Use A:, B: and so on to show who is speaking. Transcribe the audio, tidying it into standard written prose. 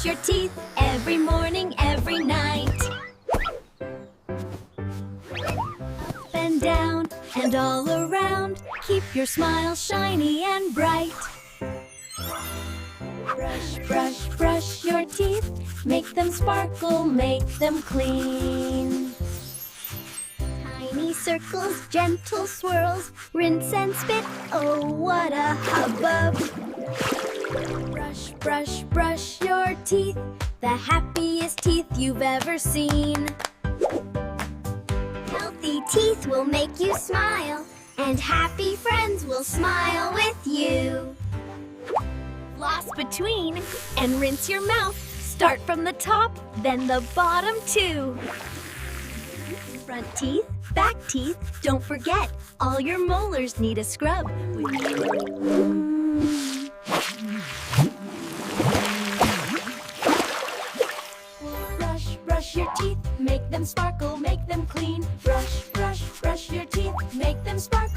A: brush your teeth every morning, every night. Up and down and all around, keep your smile shiny and bright. Brush, brush, brush your teeth, make them sparkle, make them clean. Tiny circles, gentle swirls, rinse and spit, oh what a hubbub. Brush, brush, brush your teeth, the happiest teeth you've ever seen. Healthy teeth will make you smile, and happy friends will smile with you. Floss between and rinse your mouth. Start from the top, then the bottom too. Front teeth, back teeth, don't forget, all your molars need a scrub. Brush, brush your teeth, make them sparkle, make them clean. Brush, brush, brush your teeth, make them sparkle.